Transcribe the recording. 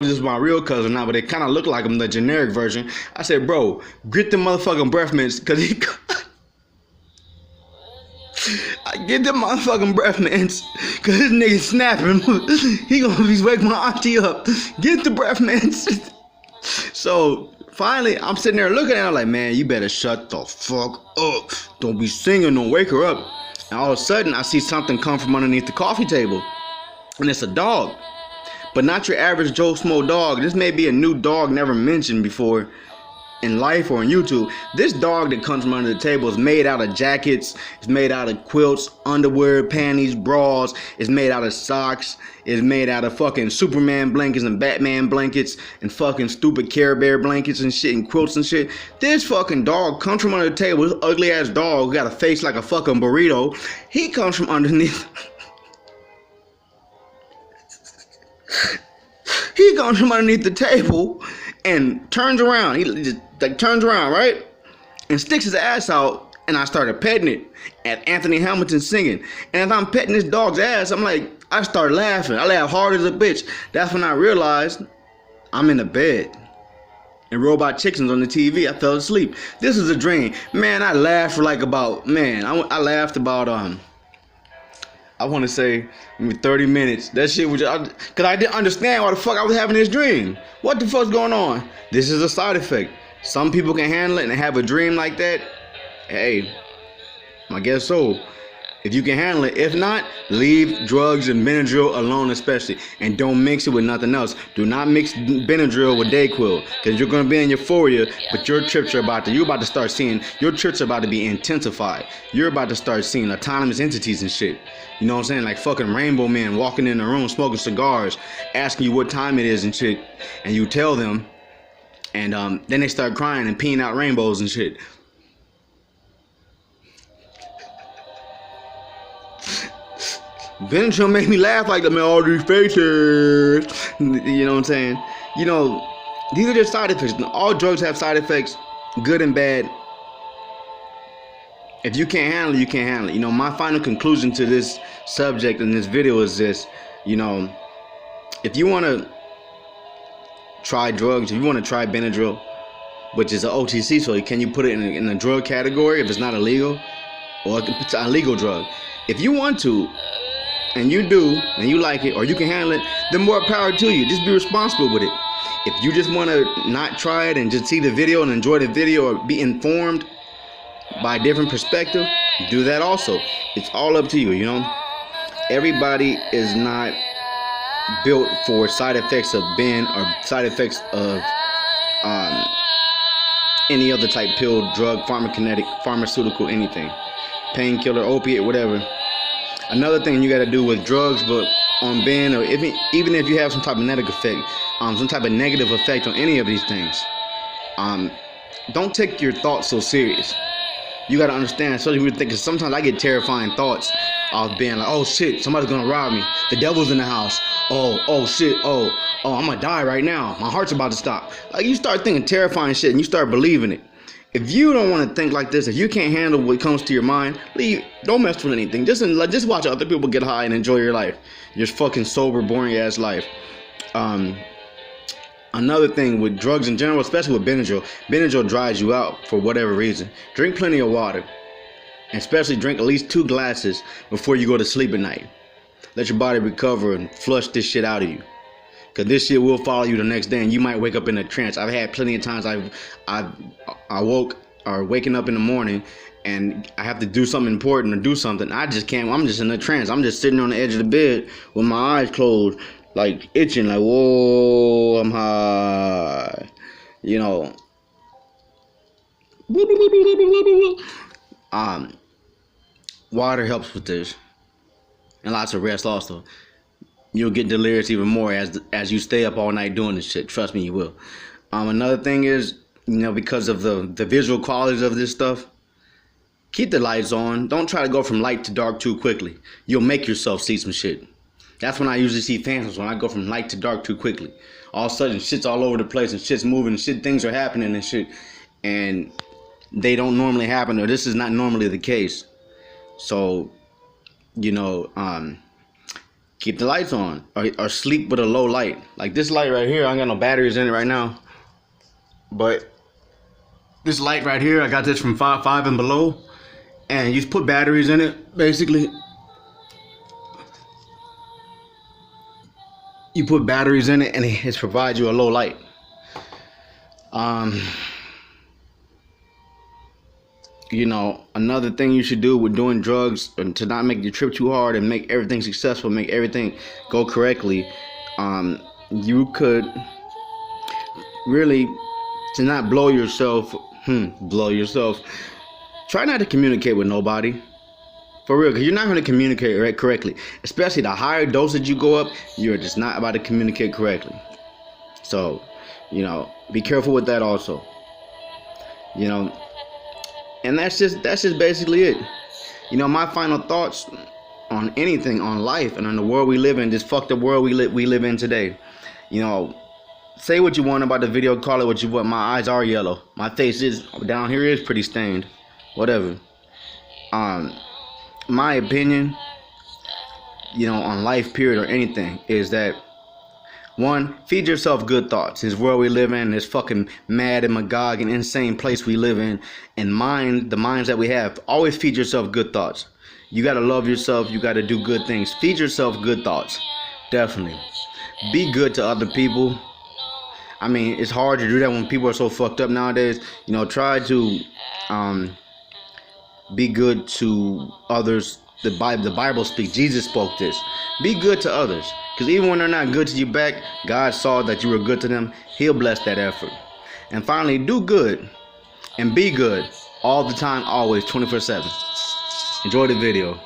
This is my real cousin now, but they kind of look like him, the generic version. I said, bro, get the motherfucking breath mints, cause he. I get the motherfucking breath mints, cause this nigga snapping. He gonna be waking my auntie up. Get the breath mints. So finally, I'm sitting there looking at her like, man, you better shut the fuck up. Don't be singing, don't wake her up. And all of a sudden, I see something come from underneath the coffee table, and it's a dog. But not your average Joe Smo dog. This may be a new dog never mentioned before in life or on YouTube. This dog that comes from under the table is made out of jackets. It's made out of quilts, underwear, panties, bras. It's made out of socks. It's made out of fucking Superman blankets and Batman blankets and fucking stupid Care Bear blankets and shit and quilts and shit. This fucking dog comes from under the table. This ugly ass dog who got a face like a fucking burrito. He comes from underneath. He comes from underneath the table and turns around. He just like turns around, right? And sticks his ass out, and I started petting it at Anthony Hamilton singing. And as I'm petting this dog's ass, I'm like, I started laughing. I laughed hard as a bitch. That's when I realized I'm in the bed. And Robot Chicken's on the TV. I fell asleep. This is a dream. Man, I laughed for like about, I laughed about, I want to say maybe 30 minutes. That shit was just, because I didn't understand why the fuck I was having this dream. What the fuck's going on? This is a side effect. Some people can handle it and have a dream like that. Hey, I guess so. If you can handle it. If not, leave drugs and Benadryl alone, especially. And don't mix it with nothing else. Do not mix Benadryl with Dayquil. Because you're going to be in euphoria, but your trips are you're about to start seeing, your trips are about to be intensified. You're about to start seeing autonomous entities and shit. You know what I'm saying? Like fucking rainbow men walking in the room, smoking cigars, asking you what time it is and shit. And you tell them. And then they start crying and peeing out rainbows and shit. Benadryl made me laugh like, man, all these faces. You know what I'm saying? You know, these are just side effects. All drugs have side effects, good and bad. If you can't handle it, you can't handle it. You know, my final conclusion to this subject in this video is this. You know, if you want to try drugs, if you want to try Benadryl, which is an OTC, so can you put it in a drug category if it's not illegal? Or it's a legal drug. If you want to, and you do, and you like it, or you can handle it, then more power to you. Just be responsible with it. If you just want to not try it and just see the video and enjoy the video or be informed by a different perspective, do that also. It's all up to you, you know. Everybody is not built for side effects of Ben or side effects of any other type pill, drug, pharmaceutical, anything. Painkiller, opiate, whatever. Another thing you got to do with drugs, but on Ben, or even if you have some type of negative effect, some type of negative effect on any of these things, don't take your thoughts so serious. You got to understand, especially when you think, because sometimes I get terrifying thoughts of being like, oh shit, somebody's gonna rob me. The devil's in the house. Oh shit. Oh, I'm gonna die right now. My heart's about to stop. Like, you start thinking terrifying shit and you start believing it. If you don't want to think like this, if you can't handle what comes to your mind, leave. Don't mess with anything. Just watch other people get high and enjoy your life. Your fucking sober, boring ass life. Another thing with drugs in general, especially with Benadryl dries you out for whatever reason. Drink plenty of water. And especially drink at least 2 glasses before you go to sleep at night. Let your body recover and flush this shit out of you. Cause this shit will follow you the next day, and you might wake up in a trance. I've had plenty of times I woke or waking up in the morning, and I have to do something important or do something. I just can't. I'm just in a trance. I'm just sitting on the edge of the bed with my eyes closed, like itching, like whoa, I'm high. You know. Water helps with this, and lots of rest also. You'll get delirious even more as you stay up all night doing this shit. Trust me, you will. Another thing is, you know, because of the visual qualities of this stuff, keep the lights on. Don't try to go from light to dark too quickly. You'll make yourself see some shit. That's when I usually see phantoms, when I go from light to dark too quickly. All of a sudden, shit's all over the place and shit's moving and shit, things are happening and shit. And they don't normally happen, or this is not normally the case. So, you know, keep the lights on, or sleep with a low light. Like this light right here, I ain't got no batteries in it right now, but this light right here, I got this from 5 and below, and you just put batteries in it. Basically, you put batteries in it, and it provides you a low light. You know, another thing you should do with doing drugs, and to not make the trip too hard and make everything successful, make everything go correctly, you could really, to not blow yourself, try not to communicate with nobody. For real, because you're not going to communicate correctly. Especially the higher dosage you go up, you're just not about to communicate correctly. So, you know, be careful with that also. You know, and that's just basically it. You know, my final thoughts on anything, on life, and on the world we live in, this fucked up world we live in today. You know, say what you want about the video, call it what you want. My eyes are yellow. My face is down here is pretty stained. Whatever. My opinion, you know, on life period or anything is that, one, feed yourself good thoughts. This world we live in, this fucking mad and magog and insane place we live in, and the minds that we have, always feed yourself good thoughts. You gotta love yourself. You gotta do good things. Feed yourself good thoughts. Definitely. Be good to other people. I mean, it's hard to do that when people are so fucked up nowadays. You know, try to be good to others. The Bible speaks. Jesus spoke this. Be good to others. Because even when they're not good to you back, God saw that you were good to them. He'll bless that effort. And finally, do good and be good all the time, always, 24/7. Enjoy the video.